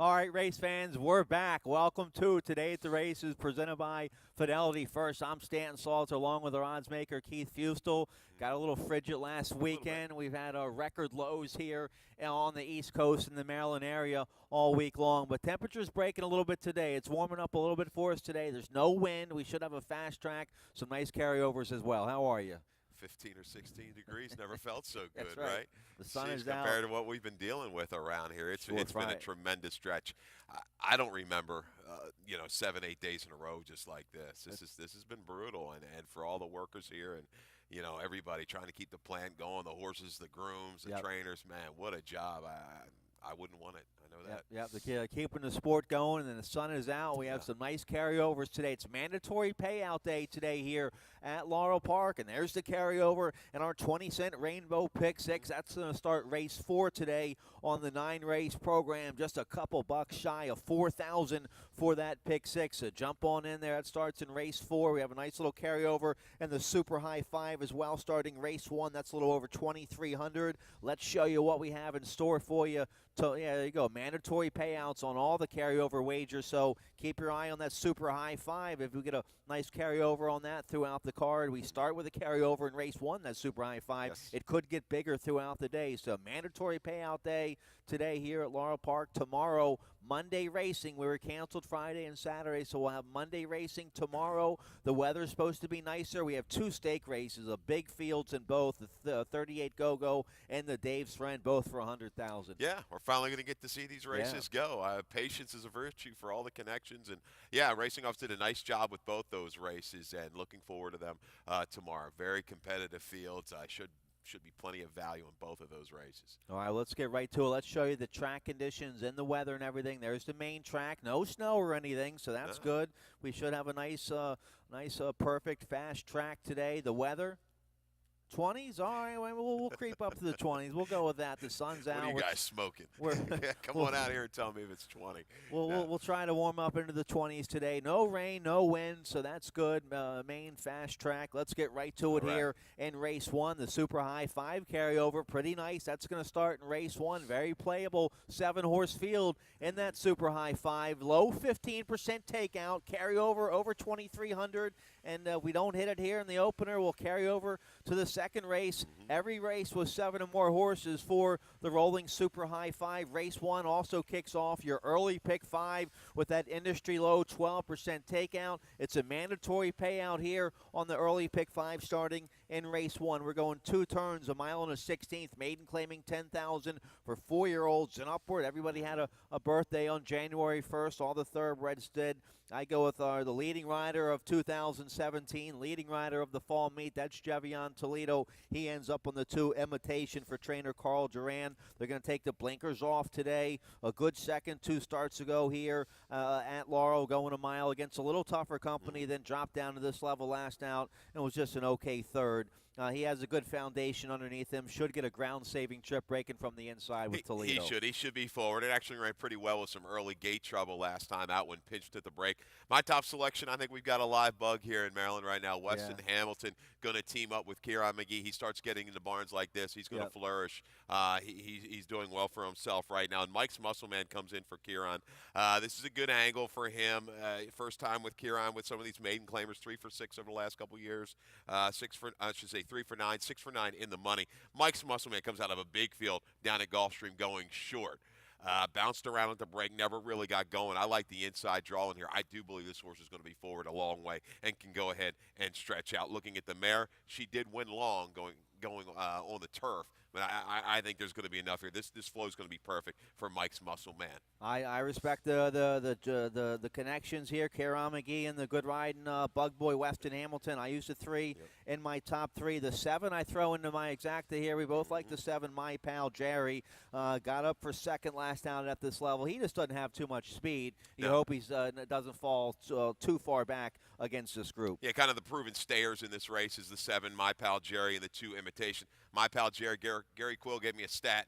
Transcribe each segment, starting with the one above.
All right, race fans, we're back. Welcome to Today at the Races, presented by Fidelity First. I'm Stanton Salter, along with our odds maker, Keith Fustel. Got a little frigid last weekend. We've had record lows here on the East Coast in the Maryland area all week long. But temperatures breaking a little bit today. It's warming up a little bit for us today. There's no wind. We should have a fast track. Some nice carryovers as well. How are you? 15 or 16 degrees never felt so good, That's right. The sun is out. Compared to what we've been dealing with around here, it's Sure, been a tremendous stretch. I don't remember, 7, 8 days in a row just like this. This has been brutal, and for all the workers here and everybody trying to keep the plant going, the horses, the grooms, the trainers, man, what a job! I wouldn't want it. I know that. Yep, keeping the sport going, and then the sun is out. We have some nice carryovers today. It's mandatory payout day today here at Laurel Park, and there's the carryover and our 20-cent Rainbow Pick 6. That's going to start race 4 today on the 9-race program. Just a couple bucks shy of $4,000 for that Pick 6. So jump on in there. It starts in race 4. We have a nice little carryover and the Super High 5 as well starting race 1. That's a little over $2,300. Let's show you what we have in store for you. So, there you go. Mandatory payouts on all the carryover wagers. So keep your eye on that Super High 5. If we get a nice carryover on that throughout the card, we start with a carryover in race 1, that Super High 5. Yes. It could get bigger throughout the day. So mandatory payout day today here at Laurel Park. Tomorrow, Monday racing. We were canceled Friday and Saturday, so we'll have Monday racing tomorrow. The weather's supposed to be nicer. We have 2 stake races, a big fields in both, the 38 Go-Go and the Dave's Friend, both for $100,000. Yeah, we're finally going to get to see these races go. Patience is a virtue for all the connections. And, Racing Offs did a nice job with both those races, and looking forward to them tomorrow. Very competitive fields. Should be plenty of value in both of those races. All right, let's get right to it. Let's show you the track conditions and the weather and everything. There's the main track. No snow or anything, so that's good. We should have a nice, perfect, fast track today. The weather, 20s? All right, we'll creep up to the 20s. We'll go with that. The sun's out. What are you guys smoking? Come on out here and tell me if it's 20. We'll try to warm up into the 20s today. No rain, no wind, so that's good. Main fast track. Let's get right to it here in race 1. The Super High 5 carryover, pretty nice. That's going to start in race 1. Very playable 7-horse field in that Super High 5. Low 15% takeout, carryover over 2,300. And we don't hit it here in the opener, we'll carry over to the second race. Every race with 7 or more horses for the rolling Super High 5. Race 1 also kicks off your early pick 5 with that industry low 12% takeout. It's a mandatory payout here on the early pick 5 starting in race 1. We're going 2 turns, a mile and a 16th. Maiden claiming $10,000 for 4-year-olds and upward. Everybody had a birthday on January 1st. All the thoroughbreds did. I go with the leading rider of 2017, leading rider of the fall meet. That's Jevion Toledo. He ends up on the 2 imitation for trainer Carl Duran. They're going to take the blinkers off today. A good second, 2 starts ago here at Laurel, going a mile against a little tougher company, then dropped down to this level last out and was just an okay third. He has a good foundation underneath him. Should get a ground-saving trip breaking from the inside with Toledo. He should be forward. It actually ran pretty well with some early gate trouble last time out when pinched at the break. My top selection, I think we've got a live bug here in Maryland right now. Weston Hamilton going to team up with Kieran McGee. He starts getting into barns like this. He's going to flourish. He's doing well for himself right now. And Mike's Muscle Man comes in for Kieran. This is a good angle for him. First time with Kieran with some of these maiden claimers, 3 for 6 over the last couple years. 3 for 9, 6 for 9 in the money. Mike's Muscle Man comes out of a big field down at Gulfstream going short. Bounced around at the break, never really got going. I like the inside draw in here. I do believe this horse is going to be forward a long way and can go ahead and stretch out. Looking at the mare, she did win long going on the turf. But I think there's going to be enough here. This flow is going to be perfect for Mike's Muscle Man. I respect the connections here. Kieran McGee and the good riding Bug Boy Weston Hamilton. I used the 3 in my top 3. The 7 I throw into my exacta here. We both like the 7. My pal Jerry got up for second last out at this level. He just doesn't have too much speed. You hope he doesn't fall too far back against this group. Yeah, kind of the proven stayers in this race is the 7, My Pal Jerry, and the 2 imitation. My Pal Jerry, Gary Quill gave me a stat.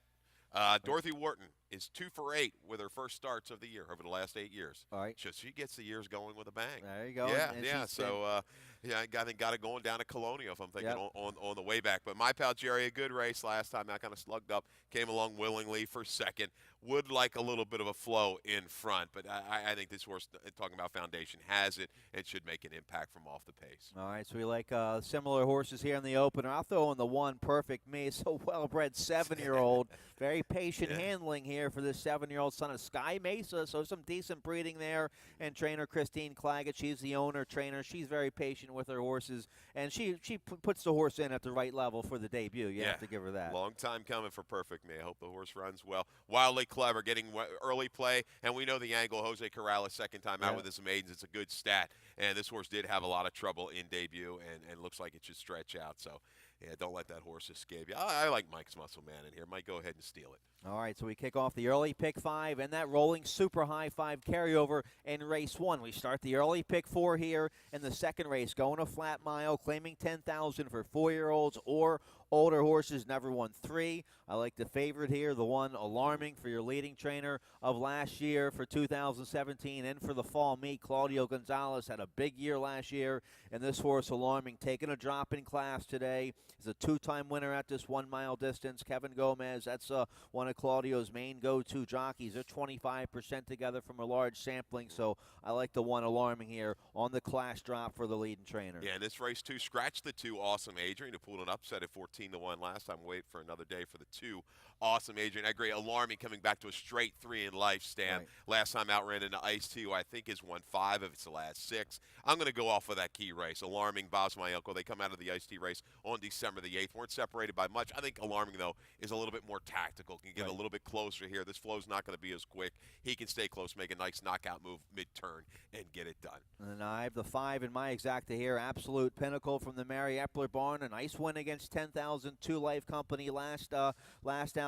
Dorothy Wharton is 2 for 8 with her first starts of the year over the last 8 years. All right. So she gets the years going with a bang. There you go. Yeah. So, I think got it going down to Colonial if I'm thinking on the way back. But My Pal Jerry, a good race last time. That kind of slugged up, came along willingly for second. would like a little bit of a flow in front, but I think this horse, talking about foundation, has it and should make an impact from off the pace. All right, so we like similar horses here in the opener. I'll throw in the one, Perfect Me. It's a well-bred 7-year-old. Very patient handling here for this 7-year-old son of Sky Mesa, so some decent breeding there. And trainer Christine Claggett, she's the owner, trainer. She's very patient with her horses, and she puts the horse in at the right level for the debut. You have to give her that. Long time coming for Perfect Me. I hope the horse runs well. Wildly Clever, getting early play, and we know the angle. Jose Corrales, second time out with his maidens. It's a good stat, and this horse did have a lot of trouble in debut, and looks like it should stretch out. So, yeah, don't let that horse escape you. I like Mike's Muscle Man in here. Might go ahead and steal it. All right, so we kick off the early pick 5 and that rolling super high 5 carryover in race 1. We start the early pick 4 here in the second race, going a flat mile, claiming $10,000 for 4-year-olds or older horses. Never won 3. I like the favorite here, the one Alarming, for your leading trainer of last year for 2017 and for the fall meet. Claudio Gonzalez had a big year last year, and this horse Alarming taking a drop in class today. He's a 2-time winner at this 1-mile distance. Kevin Gomez, that's one of Claudio's main go-to jockeys. They're 25% together from a large sampling, so I like the one Alarming here on the class drop for the leading trainer. Yeah, in this race, too, scratch the 2 Awesome Adrian, who pulled an upset at 14-1 last time. Wait for another day for the 2 Awesome Adrian. I agree. Alarming coming back to a straight 3 in life, Stan. Right. Last time out ran into Ice-T, who I think has won 5 of its last 6. I'm going to go off of that key race. Alarming, Bob's my uncle. They come out of the Ice-T race on December the 8th. Weren't separated by much. I think Alarming, though, is a little bit more tactical. Can get a little bit closer here. This flow's not going to be as quick. He can stay close, make a nice knockout move mid-turn, and get it done. And I have the 5 in my exacta here. Absolute Pinnacle from the Mary Epler barn. A nice win against 10,000 Two Life Company last out.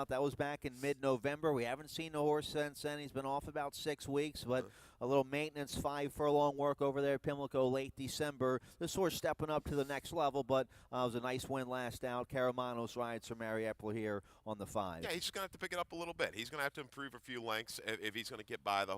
That was back in mid-November. We haven't seen the horse since then. He's been off about 6 weeks, but a little maintenance 5 furlong work over there at Pimlico late December. This horse stepping up to the next level, but it was a nice win last out. Caramanos rides for Mary Epler here on the 5. Yeah, he's just going to have to pick it up a little bit. He's going to have to improve a few lengths if he's going to get by the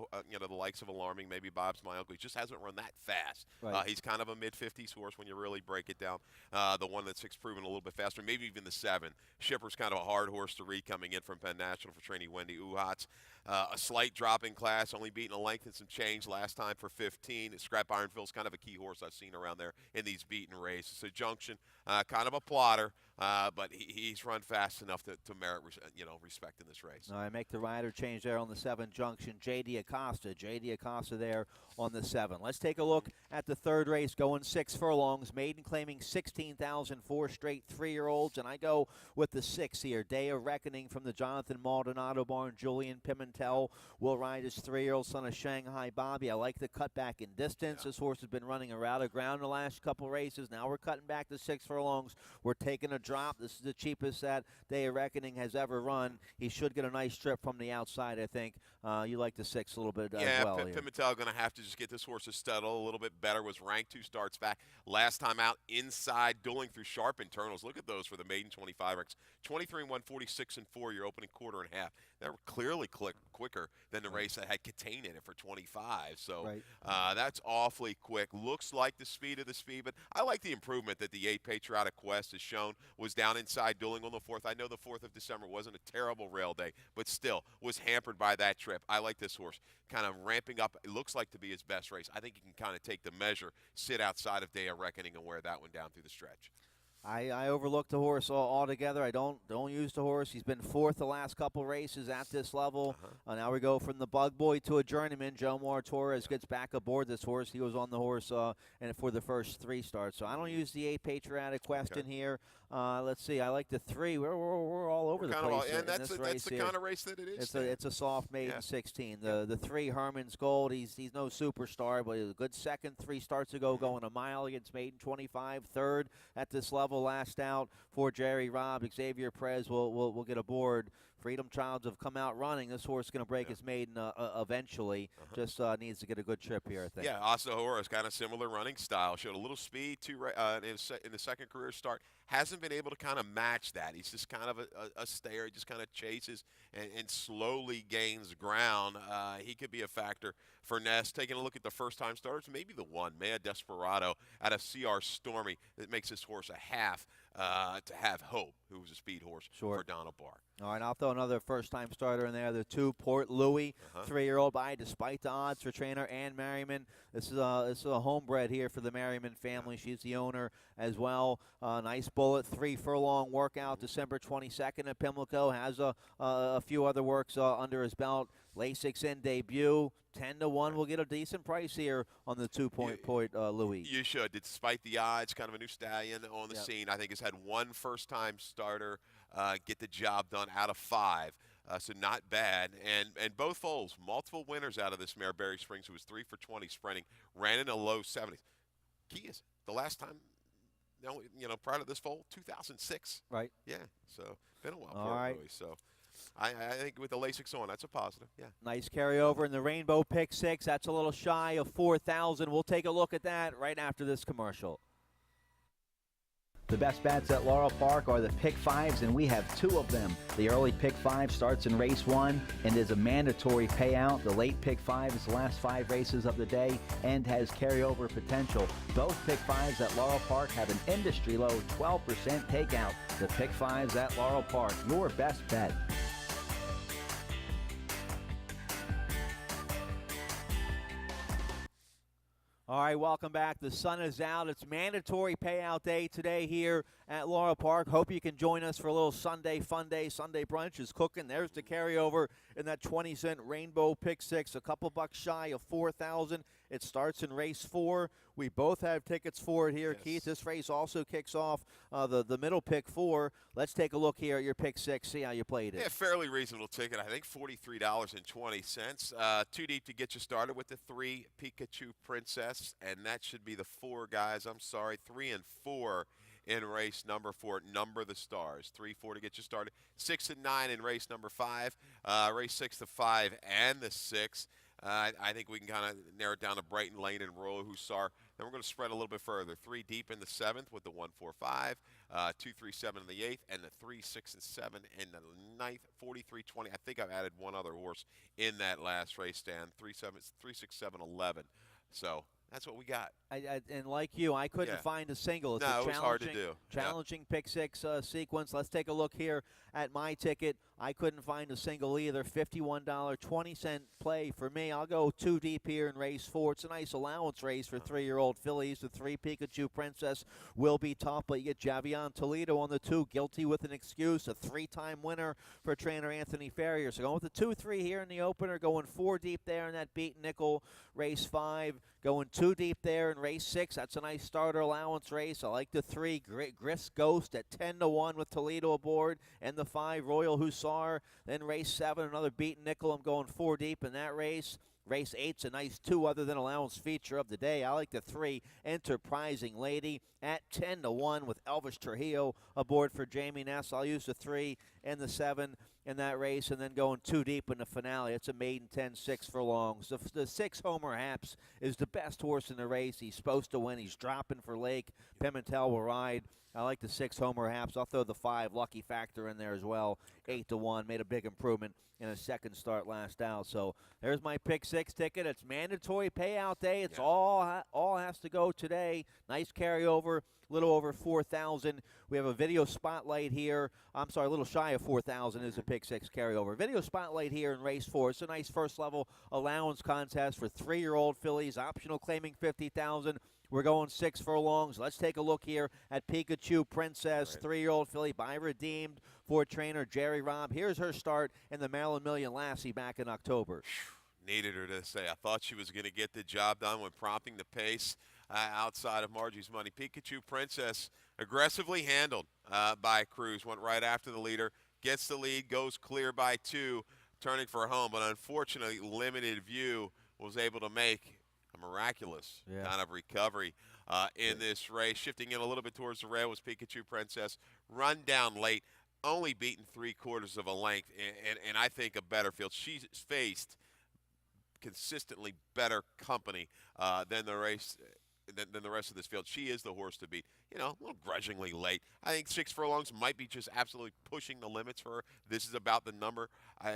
the likes of Alarming, maybe Bob's my uncle. He just hasn't run that fast. Right. He's kind of a mid-50s horse when you really break it down. The one that's 6 proven a little bit faster, maybe even the 7. Shipper's kind of a hard horse to read coming in from Penn National for trainee Wendy Uhats. A slight drop in class, only beating a length and some change last time for 15. Scrap Ironfield's kind of a key horse I've seen around there in these beaten races. So Junction, kind of a plotter, but he's run fast enough to merit respect in this race. I make the rider change there on the 7 Junction. J.D. Acosta. J.D. Acosta there on the 7. Let's take a look at the third race, going 6 furlongs. Maiden claiming 16,000, 4 straight 3-year-olds, and I go with the 6 here. Day of Reckoning from the Jonathan Maldonado barn. Julian Pimentel will ride his 3-year-old son of Shanghai Bobby. I like the cutback in distance. This horse has been running a route of ground the last couple races. Now we're cutting back to 6 furlongs. We're taking a drop. This is the cheapest that Day of Reckoning has ever run. He should get a nice trip from the outside, I think. You like the 6 a little bit as well. Pimentel going to have to just get this horse to settle a little bit better. Was ranked 2 starts back. Last time out, inside, dueling through sharp internals. Look at those for the maiden 25 ranks. 23-1, 46-4, your opening quarter and a half. That were clearly quicker than the race that had Catane in it for 25. So that's awfully quick. Looks like the speed of the speed, but I like the improvement that the 8 Patriotic Quest has shown. Was down inside dueling on the 4th. I know the 4th of December wasn't a terrible rail day, but still was hampered by that trip. I like this horse kind of ramping up. It looks like to be his best race. I think he can kind of take the measure, sit outside of Day of Reckoning, and wear that one down through the stretch. I overlooked the horse altogether. I don't use the horse. He's been 4th the last couple races at this level. Now we go from the bug boy to a journeyman. Jomar Torres gets back aboard this horse. He was on the horse and for the first 3 starts. So I don't use the 8 Patriotic Quest in here. Let's see. I like the 3. We're all over the place. And that's the kind of race that it is. It's a soft maiden 16. The 3 Herman's Gold. He's no superstar, but he's a good second. 3 starts ago, going a mile against maiden 25. 3rd at this level last out for Jerry Robb. Xavier Perez will get aboard. Freedom Childs have come out running. This horse is going to break his maiden eventually. Just needs to get a good trip here, I think. Yeah, Asahora is kind of similar running style. Showed a little speed in the second career start. Hasn't been able to kind of match that. He's just kind of a stayer. Just kind of chases and slowly gains ground. He could be a factor for Ness. Taking a look at the first-time starters, maybe the one, Maya Desperado out of CR Stormy, that makes this horse a half. to have Hope, who was a speed horse Sure. for Donald Barr. All right, I'll throw another first-time starter in there. The 2, Port Louis, 3-year-old by despite the odds for trainer Ann Merriman. This is a homebred here for the Merriman family. She's the owner as well. Nice bullet, 3 furlong workout, December 22nd at Pimlico. Has a few other works under his belt. Lasix in debut. 10-1. We'll get a decent price here on the 2-point Port Louis. You should. Despite the odds, kind of a new stallion on the scene. I think has had one first-time starter get the job done out of 5. So not bad. And both foals, multiple winners out of this mare, Berry Springs, who was 3 for 20 sprinting, ran in the low 70s. Key is the last time, prior to this foal, 2006. Right. Yeah. So been a while All for right. Louis. So I think with the Lasix on, that's a positive. Yeah. Nice carryover in the Rainbow Pick 6. That's a little shy of 4,000. We'll take a look at that right after this commercial. The best bets at Laurel Park are the Pick 5s, and we have 2 of them. The early Pick 5 starts in race 1 and is a mandatory payout. The late Pick 5 is the last 5 races of the day and has carryover potential. Both Pick 5s at Laurel Park have an industry-low 12% takeout. The Pick 5s at Laurel Park, your best bet. All right, welcome back. The sun is out. It's mandatory payout day today here at Laurel Park. Hope you can join us for a little Sunday fun day. Sunday brunch is cooking. There's the carryover in that 20-cent Rainbow Pick 6, a couple bucks shy of 4,000. It starts in race 4. We both have tickets for it here, yes. Keith. This race also kicks off the middle pick 4. Let's take a look here at your pick 6, see how you played it. Yeah, fairly reasonable ticket. I think $43.20. Too deep to get you started with the 3 Pikachu Princess, and that should be the 4 guys. I'm sorry, 3 and 4 in race number 4. Number the stars. 3, 4 to get you started. 6 and 9 in race number 5. Race 6 to 5 and the 6. I think we can kind of narrow it down to Brighton Lane and Royal Hussar. Then we're going to spread a little bit further. 3 deep in the 7th with the 1, 4, 5. 2, 3, 7 in the 8th, and the 3, 6, and 7 in the 9th. 43.20. I think I've added one other horse in that last race stand. 3, 6, 7, 11. So that's what we got. And like you, I couldn't find a single. It's no, a it was hard to do. Challenging pick 6 sequence. Let's take a look here at my ticket. I couldn't find a single either. $51.20 play for me. I'll go 2 deep here in race 4. It's a nice allowance race for 3-year-old fillies. The 3 Pikachu Princess will be tough, but you get Javion Toledo on the 2, guilty with an excuse, a 3-time winner for trainer Anthony Ferrier. So going with the 2-3 here in the opener, going 4 deep there in that beat nickel race 5, going 2 deep there in race 6. That's a nice starter allowance race. I like the 3 Gris Ghost at 10-1 with Toledo aboard, and the 5 Royal Hussar. Then race 7, another beaten nickel. I'm going 4 deep in that race. Race 8's a nice 2 other than allowance feature of the day. I like the 3 Enterprising Lady at 10-1 with Elvis Trujillo aboard for Jamie Ness. I'll use the 3 and the 7 in that race, and then going 2 deep in the finale. It's a maiden 10-6 furlongs. The 6 Homer Haps is the best horse in the race. He's supposed to win. He's dropping for Lake. Pimentel will ride. I like the 6 Homer Haps. I'll throw the 5 Lucky Factor in there as well. 8-1. Made a big improvement in a second start last out. So there's my pick 6 ticket. It's mandatory payout day. It's all has to go today. Nice carryover. A little over 4,000. We have a video spotlight here. I'm sorry, a little shy of 4,000 is a pick 6 carryover. Video spotlight here in race 4. It's a nice first level allowance contest for 3-year-old fillies. Optional claiming 50,000. We're going 6 furlongs. Let's take a look here at Pikachu Princess, 3-year-old filly by redeemed for trainer Jerry Robb. Here's her start in the Maryland Million Lassie back in October. Needed her to say. I thought she was going to get the job done when prompting the pace outside of Margie's Money. Pikachu Princess aggressively handled by Cruz. Went right after the leader. Gets the lead. Goes clear by 2. Turning for home. But unfortunately, limited view was able to make a miraculous kind of recovery in this race. Shifting in a little bit towards the rail was Pikachu Princess. Run down late. Only beaten 3/4 of a length. And I think a better field. She's faced consistently better company than the race than the rest of this field. She is the horse to beat. You know, a little grudgingly late. I think 6 furlongs might be just absolutely pushing the limits for her. This is about the number.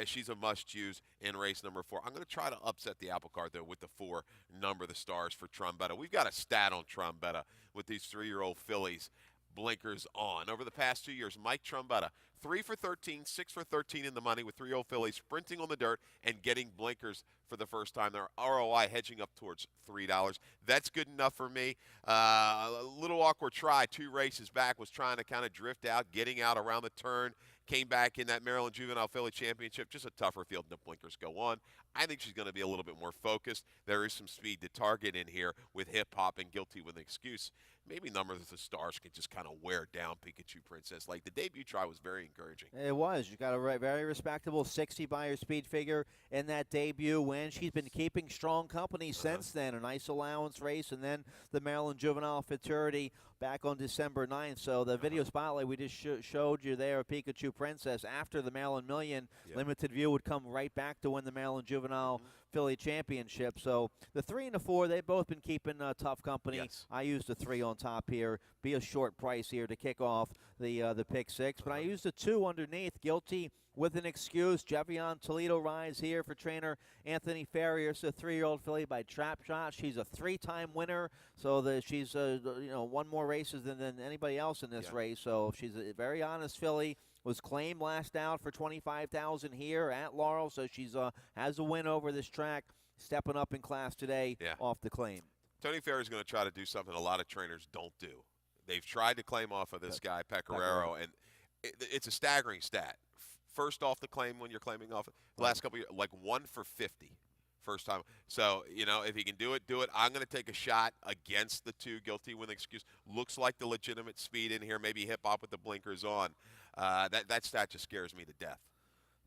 She's a must-use in race number 4. I'm going to try to upset the apple cart, though, with the 4 Number the Stars for Trombetta. We've got a stat on Trombetta with these 3-year-old fillies. blinkers on. Over the past 2 years, Mike Trombetta, 3 for 13, 6 for 13 in the money with 3-year-old fillies, sprinting on the dirt and getting blinkers for the first time. Their ROI hedging up towards $3. That's good enough for me. A little awkward try, 2 races back, was trying to kind of drift out, getting out around the turn, came back in that Maryland Juvenile Filly Championship. Just a tougher field, and the blinkers go on. I think she's going to be a little bit more focused. There is some speed to target in here with Hip Hop and Guilty with an Excuse. Maybe Numbers of the Stars can just kind of wear down Pikachu Princess. Like, the debut try was very encouraging. It was. You got a very respectable 60 by her speed figure in that debut win. She's been keeping strong company since then. A nice allowance race, and then the Maryland Juvenile Futurity back on December 9th. So the video spotlight we just showed you there of Pikachu Princess after the Maryland Million. Limited view would come right back to win the Maryland Juvenile Philly Championship. So the 3 and the 4, they've both been keeping tough company. Yes. I used the 3 on top here. Be a short price here to kick off the pick 6. But I used the 2 underneath. Guilty with an Excuse. Jevion Toledo rides here for trainer Anthony Farrier. It's a 3-year-old filly by Trap Shot. She's a 3-time winner, so she's won more races than anybody else in this race. So she's a very honest filly. Was claimed last out for $25,000 here at Laurel, so she's has a win over this track, stepping up in class today off the claim. Tony Ferry's going to try to do something a lot of trainers don't do. They've tried to claim off of this guy, Pecoraro, and it's a staggering stat. First off the claim when you're claiming off the last couple of years, like 1 for 50 first time. So, if he can do it, do it. I'm going to take a shot against the 2, Guilty with an Excuse. Looks like the legitimate speed in here, maybe Hip Hop with the blinkers on. That stat just scares me to death.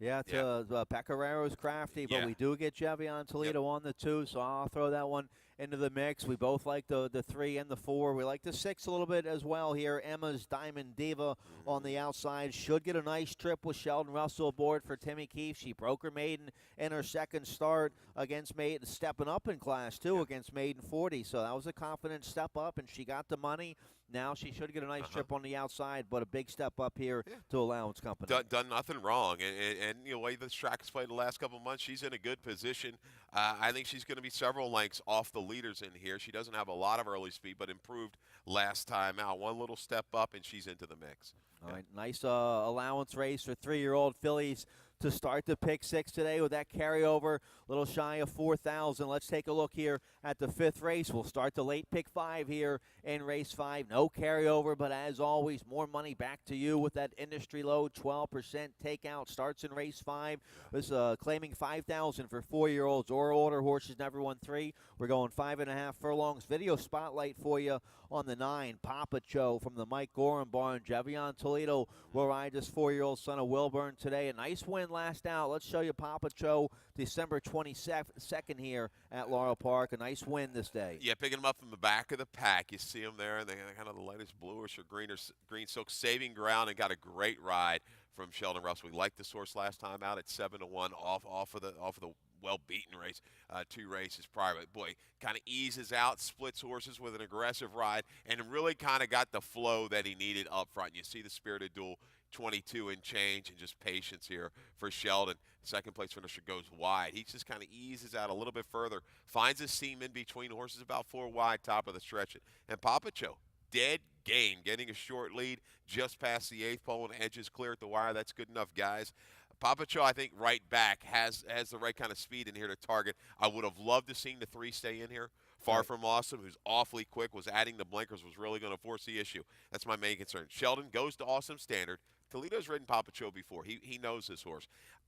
Yeah, Pecораro's crafty, but we do get Jevion Toledo on the 2, so I'll throw that one into the mix. We both like the 3 and the 4. We like the 6 a little bit as well here. Emma's Diamond Diva on the outside should get a nice trip with Sheldon Russell aboard for Timmy Keefe. She broke her maiden in her second start against Maiden, stepping up in class too against Maiden 40. So that was a confident step up, and she got the money. Now she should get a nice trip on the outside, but a big step up here to Allowance Company. Done nothing wrong, and the way this track has played the last couple of months, she's in a good position. I think she's going to be several lengths off the leaders in here. She doesn't have a lot of early speed, but improved last time out. One little step up, and she's into the mix. All right, nice allowance race for 3-year-old fillies to start the pick 6 today with that carryover, a little shy of 4,000. Let's take a look here at the 5th race. We'll start the late pick 5 here in race 5. No carryover, but as always, more money back to you with that industry low 12% takeout. Starts in race 5. This claiming 5,000 for 4-year-olds or older. Horses never won 3. We're going 5.5 furlongs. Video spotlight for you on the 9. Papa Cho from the Mike Gorham barn. Jevion Toledo will ride this 4-year-old son of Wilburn today. A nice win last out. Let's show you Papa Cho December 22nd here at Laurel Park. A nice win this day. Yeah, picking him up from the back of the pack. You see him there, and they kind of the lightest bluish or green silk, saving ground, and got a great ride from Sheldon Russell. We liked this horse last time out at 7-1 off of the well-beaten race, 2 races prior. But boy, kind of eases out, splits horses with an aggressive ride, and really kind of got the flow that he needed up front. You see the Spirited Duel, 22 and change, and just patience here for Sheldon. Second place finisher goes wide. He just kind of eases out a little bit further, finds a seam in between horses, about 4 wide, top of the stretch. And Papa Cho, dead game, getting a short lead just past the 8th pole and edges clear at the wire. That's good enough, guys. Papa Cho, I think, right back, has the right kind of speed in here to target. I would have loved to seen the 3 stay in here. Far From Awesome, who's awfully quick, was adding the blinkers, was really going to force the issue. That's my main concern. Sheldon goes to Awesome Standard. Toledo's ridden Papa Cho before. He knows this horse.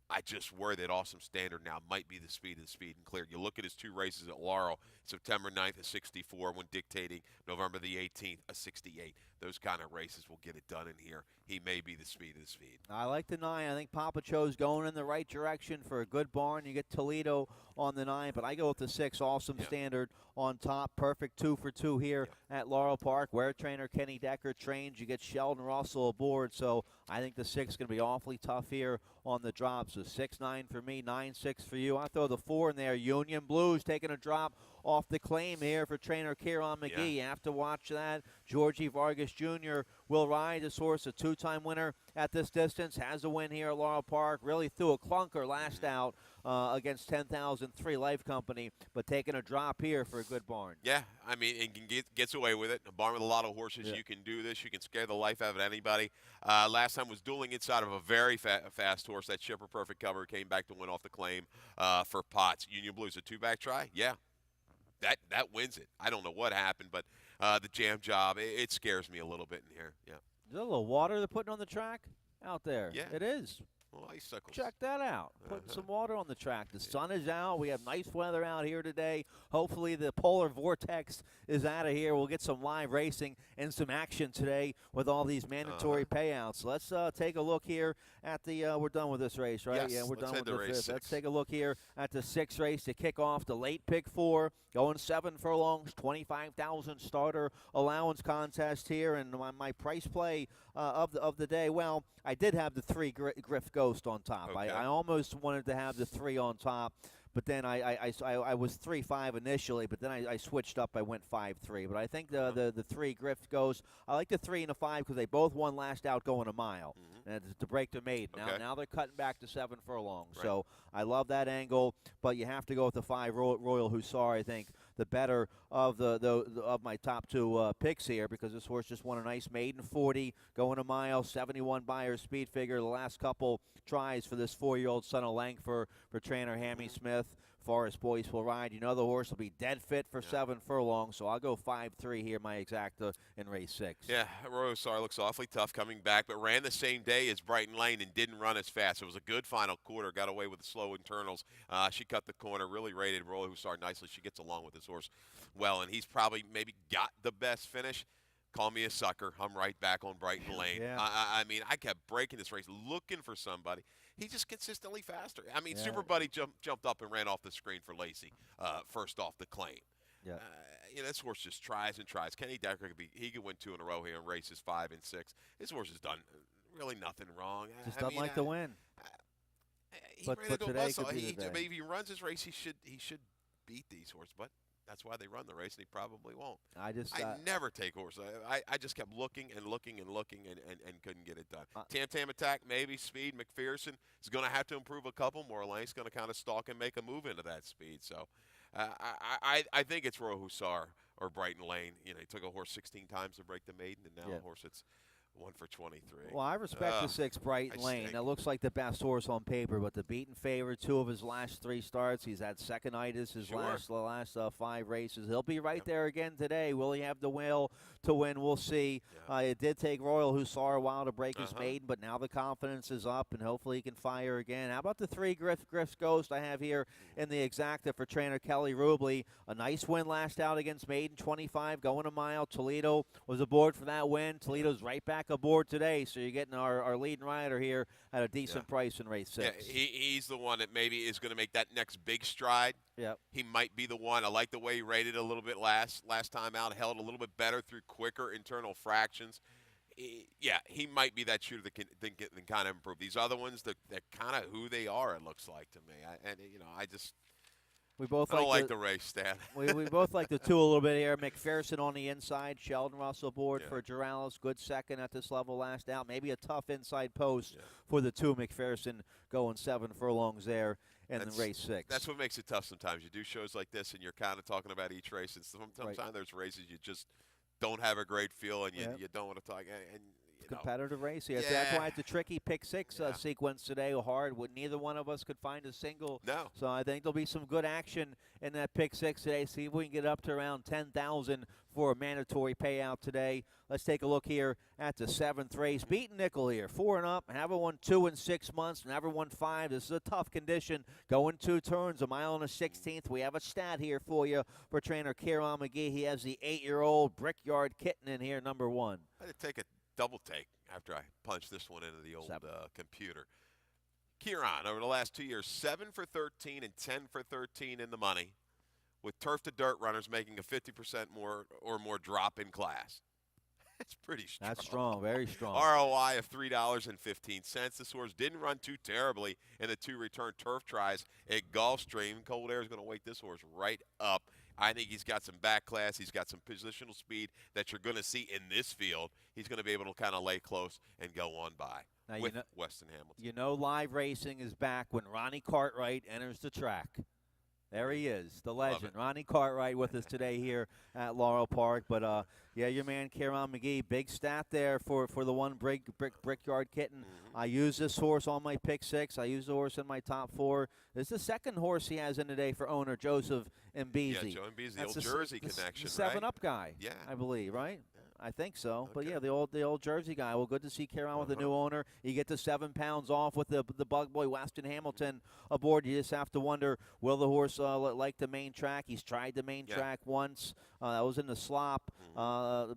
I just worry that Awesome Standard now might be the speed and clear. You look at his 2 races at Laurel, September 9th, a 64, when dictating November the 18th, a 68. Those kind of races will get it done in here. He may be the speed of the speed. I like the 9. I think Papa Cho's going in the right direction for a good barn. You get Toledo on the 9, but I go with the 6, Awesome Standard on top. Perfect 2 for 2 here at Laurel Park, where trainer Kenny Decker trains. You get Sheldon Russell aboard, so I think the 6 is going to be awfully tough here on the drop. So 6-9 for me, 9-6 for you. I throw the 4 in there. Union Blues taking a drop off the claim here for trainer Kieran McGee. You have to watch that. Georgie Vargas Jr. will ride this horse, a 2-time winner at this distance. Has a win here at Laurel Park. Really threw a clunker last out against 10,003 Life Company, but taking a drop here for a good barn. Yeah, I mean, and gets away with it. A barn with a lot of horses, you can do this. You can scare the life out of anybody. Last time was dueling inside of a very fast horse. That Shipper Perfect cover came back to win off the claim for Potts. Union Blues, a two-back try? Yeah, that wins it. I don't know what happened, but the jam job, it scares me a little bit in here. Yeah. Is there a little water they're putting on the track out there? Yeah. It is. Well, icicles. Check that out. Putting some water on the track. The sun is out. We have nice weather out here today. Hopefully the polar vortex is out of here. We'll get some live racing and some action today with all these mandatory payouts. Let's take a look here at the we're done with this race, right? Yes, Yeah, we're done with the fifth. 6. Let's take a look here at the sixth race to kick off the late pick 4. Going 7 furlongs, 25,000 starter allowance contest here, and my price play of the day. Well, I did have the 3 Griff Ghost on top. Okay. I almost wanted to have the 3 on top, but then I was 3-5 initially, but then I switched up. I went 5-3, but I think the 3 Griff Ghost. I like the 3 and the 5 because they both won last out going a mile and to break the maiden. Okay. Now they're cutting back to 7 furlongs, Right. so I love that angle. But you have to go with the 5 Royal Hussar. I think the better of of my top 2 picks here, because this horse just won a nice maiden 40 going a mile, 71 Buyer speed figure. The last couple tries for this 4-year-old son of Langford for trainer Hammy Smith. Forest Boys will ride. You know the horse will be dead fit for 7 furlongs, so I'll go 5-3 here, my exacta in race 6. Yeah, Rosar looks awfully tough coming back, but ran the same day as Brighton Lane and didn't run as fast. It was a good final quarter. Got away with the slow internals. She cut the corner, really rated Royal Hussar nicely. She gets along with this horse well, and he's probably maybe got the best finish. Call me a sucker. I'm right back on Brighton Lane. Yeah. I mean, I kept breaking this race, looking for somebody. He's just consistently faster. I mean, Yeah. Super Buddy jumped up and ran off the screen for Lacey first off the claim. Yeah. This horse just tries and tries. Kenny Decker could win 2 in a row here in races 5 and 6. This horse has done really nothing wrong. Just doesn't like to win. He But ran into a today muscle. could be the day. If he runs his race, he should beat these horses. But that's why they run the race, and he probably won't. I never take horses. I just kept looking and looking and looking and couldn't get it done. Tam Attack, maybe speed. McPherson is going to have to improve a couple more lengths. Going to kind of stalk and make a move into that speed. So I think it's Royal Hussar or Brighton Lane. He took a horse 16 times to break the maiden, and now a horse that's 1 for 23. Well, I respect the 6 Brighton Lane. That looks like the best horse on paper, but the beaten favorite. 2 of his last 3 starts. He's had second-itis his last 5 races. He'll be right there again today. Will he have the will to win? We'll see. It did take Royal Hussar a while to break his maiden, but now the confidence is up, and hopefully he can fire again. How about the 3 Griff's Ghost I have here in the exacta for trainer Kelly Rubley? A nice win last out against maiden 25, going a mile. Toledo was aboard for that win. Toledo's right back aboard today, so you're getting our leading rider here at a decent price in race 6. Yeah, he's the one that maybe is going to make that next big stride. Yep. He might be the one. I like the way he rated a little bit last time out. Held a little bit better through quicker internal fractions. He might be that shooter that can kind of improve. These other ones, they're kind of who they are, it looks like to me. We both I don't like the race, Stan. we both like the 2 a little bit here. McPherson on the inside. Sheldon Russell aboard for Juralis. Good second at this level last out. Maybe a tough inside post for the 2. McPherson going 7 furlongs there in the race 6. That's what makes it tough sometimes. You do shows like this, and you're kind of talking about each race. And sometimes there's races you just don't have a great feel, and you don't want to talk. And competitive race here. That's why it's a tricky pick 6 sequence today. Hard. Neither one of us could find a single. No. So I think there'll be some good action in that pick 6 today. See if we can get up to around 10,000 for a mandatory payout today. Let's take a look here at the 7th race. Beaten nickel here, 4 and up. Haven't won 2 in 6 months. Never won 5. This is a tough condition. Going 2 turns, a mile and a 16th. We have a stat here for you for trainer Kieran McGee. He has the 8-year-old Brickyard Kitten in here, number 1. I had to take a double take after I punched this one into the old computer. Kieran, over the last 2 years, 7 for 13 and 10 for 13 in the money, with turf to dirt runners making a 50% more or more drop in class. That's pretty strong. That's strong, very strong. ROI of $3.15. This horse didn't run too terribly in the 2 return turf tries at Gulfstream. Cold Air is going to wake this horse right up. I think he's got some back class. He's got some positional speed that you're going to see in this field. He's going to be able to kind of lay close and go on by. Now, with Weston Hamilton. You know live racing is back when Ronnie Cartwright enters the track. There he is, the legend, Ronnie Cartwright, with us today here at Laurel Park. But, yeah, your man, Kieran McGee, big stat there for the one Brickyard Kitten. Mm-hmm. I use this horse on my pick 6. I use the horse in my top 4. This is the second horse he has in today for owner Joseph Mbezi. Yeah, Joe Mbezi, the old Jersey connection, the 7-Up guy, Yeah. I believe, right? Yeah. I think so. Okay. But, yeah, the old Jersey guy. Well, good to see Kieran with the new owner. You get the 7 pounds off with the bug boy, Weston Hamilton, aboard. You just have to wonder, will the horse like the main track? He's tried the main track once. That was in the slop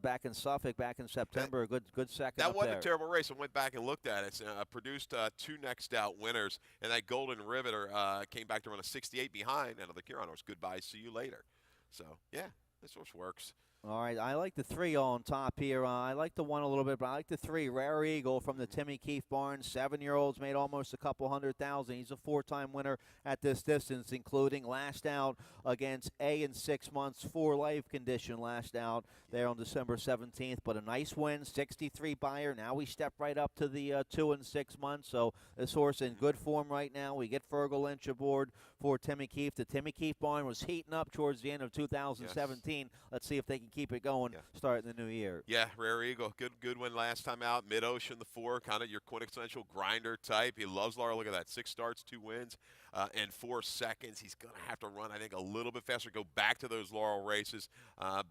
back in Suffolk back in September. Good second. That wasn't there. a terrible race. I went back and looked at it. It produced 2 next out winners, and that Golden Riveter came back to run a 68 behind. And the Kieran horse, goodbye, see you later. So, yeah, this horse works. All right, I like the 3 on top here. I like the 1 a little bit, but I like the 3. Rare Eagle from the Timmy Keefe barn. 7-year-olds made almost a couple $100,000. He's a 4-time winner at this distance, including last out against A in 6 months, 4 life condition last out there on December 17th. But a nice win, 63 buyer. Now we step right up to the 2 and 6 months. So this horse in good form right now. We get Fergal Lynch aboard for Timmy Keefe. The Timmy Keefe barn was heating up towards the end of 2017. Yes. Let's see if they can keep it going starting the new year. Yeah, Rare Eagle, good win last time out. Mid-Ocean, the 4, kind of your quintessential grinder type. He loves Laura. Look at that, 6 starts, 2 wins, and 4 seconds. He's going to have to run, I think, a little bit faster. Go back to those Laurel races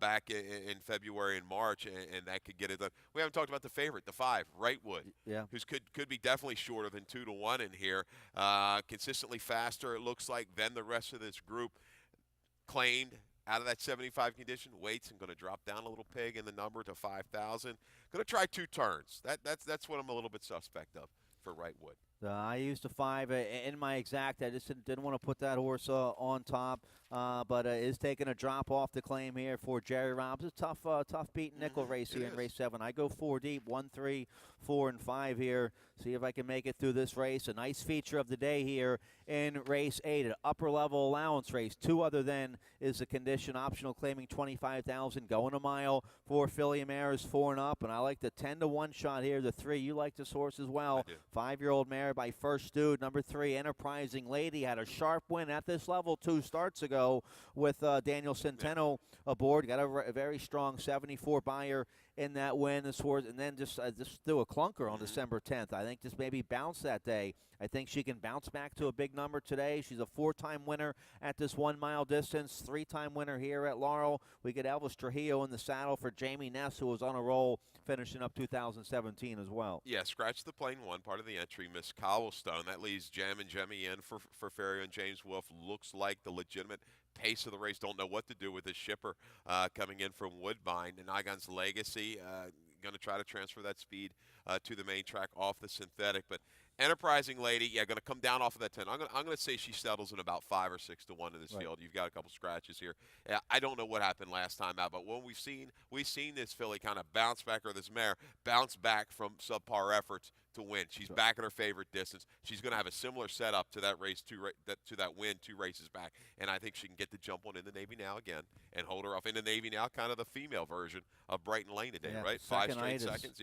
back in February and March, and that could get it done. We haven't talked about the favorite, the 5, Wrightwood, who's could be definitely shorter than 2 to 1 in here. Consistently faster, it looks like, than the rest of this group. Claimed out of that 75 condition, weights and going to drop down a little peg in the number to 5,000. Going to try 2 turns. That's what I'm a little bit suspect of for Wrightwood. I used a 5 in my exact. I just didn't want to put that horse on top, but is taking a drop off the claim here for Jerry Robs. It's a tough beat nickel race here in race 7. I go 4 deep, 1, 3, 4, and 5 here. See if I can make it through this race. A nice feature of the day here in race 8, an upper level allowance race. 2 other than is the condition optional, claiming 25,000, going a mile for Philly Mares 4 and up. And I like the 10 to 1 shot here. The 3, you like this horse as well. 5-year-old mare by First Dude. Number 3, Enterprising Lady, had a sharp win at this level 2 starts ago with Daniel Centeno aboard. Got a very strong 74 buyer in that win. This horse, and then just threw a clunker on December 10th. I think just maybe bounce that day. I think she can bounce back to a big number today. She's a 4-time winner at this 1-mile distance, 3-time winner here at Laurel. We get Elvis Trujillo in the saddle for Jamie Ness, who was on a roll finishing up 2017 as well. Yeah, scratch the plain 1, part of the entry, Miss Cobblestone. That leaves Jam and Jemmy in for Ferry and James Wolfe. Looks like the legitimate pace of the race. Don't know what to do with this shipper coming in from Woodbine. And Igon's Legacy going to try to transfer that speed to the main track off the synthetic. But Enterprising Lady, going to come down off of that 10. I'm going to say she settles in about 5 or 6 to 1 in this field. You've got a couple scratches here. I don't know what happened last time out, but when we've seen this filly kind of bounce back, or this mare bounce back from subpar efforts to win. She's back at her favorite distance. She's going to have a similar setup to that race, to that win 2 races back, and I think she can get the jump on in the Navy Now again and hold her off in the Navy Now, kind of the female version of Brighton Lane today, right? 5 straight seconds,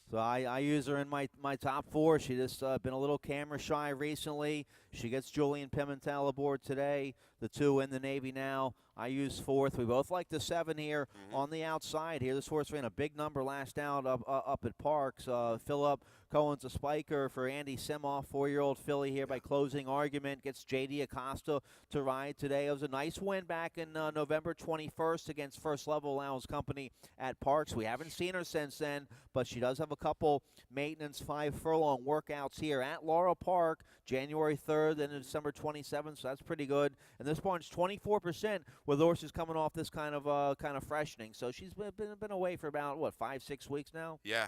So I use her in my top 4. She just been a little camera shy recently. She gets Julian Pimentel aboard today. The 2 in the Navy Now. I use 4th. We both like the 7 here on the outside here. This horse ran a big number last out up at Parks. Philip Cohen's a spiker for Andy Simoff, 4-year-old filly here by Closing Argument. Gets J.D. Acosta to ride today. It was a nice win back in November 21st against First Level Allowance Company at Parks. We haven't seen her since then, but she does have a couple maintenance 5 furlong workouts here at Laurel Park, January 3rd and December 27th, so that's pretty good. And this barn's 24% with horses coming off this kind of freshening. So she's been away for about, 5-6 weeks now? Yeah,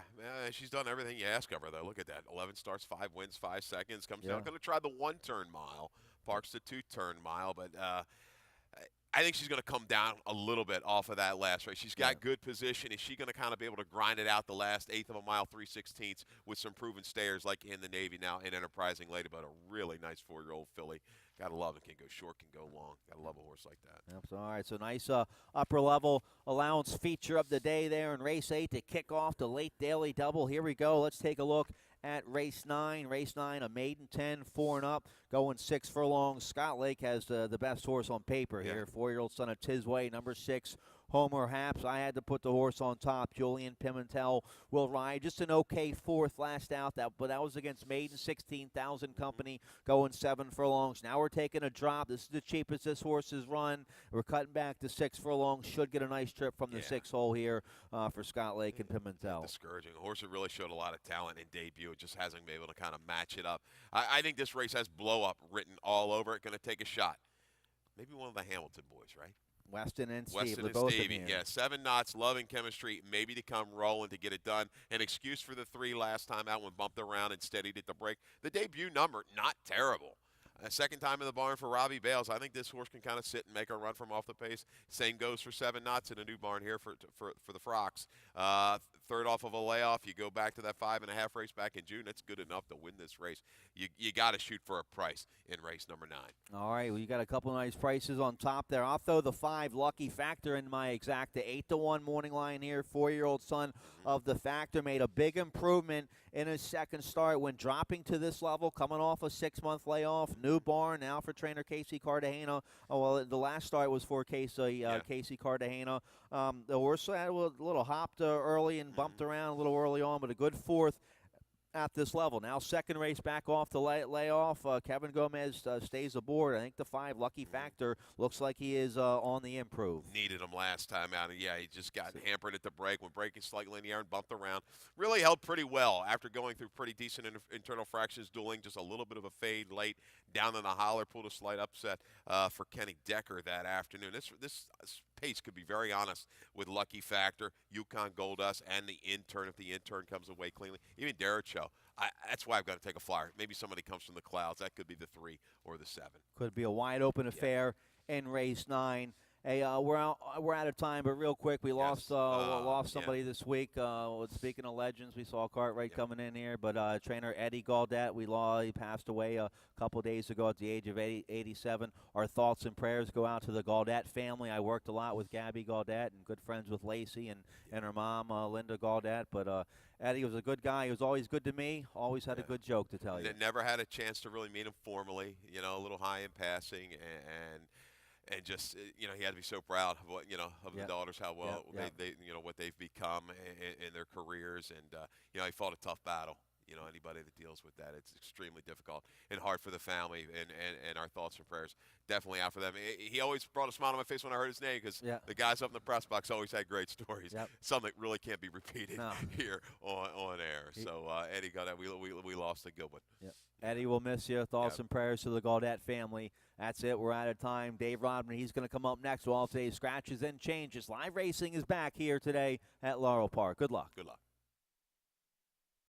she's done everything you ask of her, though. Look at that. 11 starts, 5 wins, 5 seconds. Comes down. Going to try the 1-turn mile. Parks the 2-turn mile, but I think she's going to come down a little bit off of that last race. She's got good position. Is she going to kind of be able to grind it out the last 1/8 of a mile, 3/16 with some proven stayers like in the Navy Now and Enterprising Lady? But a really nice 4-year-old filly. Got to love it. Can go short, can go long. Got to love a horse like that. Yep, so, all right, so nice upper level allowance feature of the day there in race 8 to kick off the late daily double. Here we go. Let's take a look at race 9. Race 9, a maiden 10, 4 and up, going 6 furlongs. Scott Lake has the best horse on paper here. 4-year-old son of Tisway, number 6. Homer Haps. I had to put the horse on top. Julian Pimentel will ride. Just an okay 4th last out, but that was against maiden 16,000 company, going 7 furlongs. Now we're taking a drop. This is the cheapest this horse has run. We're cutting back to 6 furlongs. Should get a nice trip from the 6 hole here for Scott Lake and Pimentel. Discouraging. A horse that really showed a lot of talent in debut. It just hasn't been able to kind of match it up. I think this race has blow up written all over it. Going to take a shot. Maybe one of the Hamilton boys, right? Weston and Steve. Weston and both Stevie, yeah. 7 knots, loving chemistry, maybe to come rolling to get it done. An excuse for the 3 last time out when bumped around and steadied at the break. The debut number, not terrible. Second time in the barn for Robbie Bales. I think this horse can kind of sit and make a run from off the pace. Same goes for 7 knots in a new barn here for the Frocks. Third off of a layoff. You go back to that 5.5 race back in June. That's good enough to win this race. You got to shoot for a price in race number 9. All right, well, you got a couple nice prices on top there. I'll throw the 5 Lucky Factor in my exact. The 8-1 morning line here. 4-year-old son of the Factor made a big improvement in his second start when dropping to this level, coming off a 6-month layoff. New barn now for trainer Casey Cartagena. Oh, well, the last start was for Casey Cartagena. The horse had a little hopped early and bumped around a little early on, but a good 4th at this level. Now second race back off the layoff. Kevin Gomez stays aboard. I think the 5 Lucky Factor looks like he is on the improve. Needed him last time out. And yeah, he just got hampered at the break when breaking slightly in the air and bumped around. Really held pretty well after going through pretty decent internal fractions, dueling just a little bit of a fade late down in the holler. Pulled a slight upset for Kenny Decker that afternoon. This pace could be very honest with Lucky Factor, Yukon Goldust, and the intern if the intern comes away cleanly. Even Derek Show. That's why I've got to take a flyer. Maybe somebody comes from the clouds. That could be the 3 or the 7. Could be a wide open affair in race 9. Hey, we're out of time, but real quick, we lost somebody this week. Speaking of legends, we saw Cartwright coming in here, but trainer Eddie Gaudet, he passed away a couple days ago at the age of 87. Our thoughts and prayers go out to the Gaudet family. I worked a lot with Gabby Gaudet and good friends with Lacey and her mom, Linda Gaudet, but Eddie was a good guy. He was always good to me, always had a good joke to tell you. Never had a chance to really meet him formally, a little high in passing, and just he had to be so proud of what of the daughters, how well they what they've become in their careers, and he fought a tough battle. Anybody that deals with that, it's extremely difficult and hard for the family, and our thoughts and prayers definitely out for them. He always brought a smile on my face when I heard his name because the guys up in the press box always had great stories. Some that really can't be repeated here on air. So Eddie Gaudet, we lost a good one. Eddie will miss you. Thoughts and prayers to the Gaudet family. That's it. We're out of time. Dave Rodman, he's going to come up next with all today's scratches and changes. Live racing is back here today at Laurel Park. Good luck. Good luck.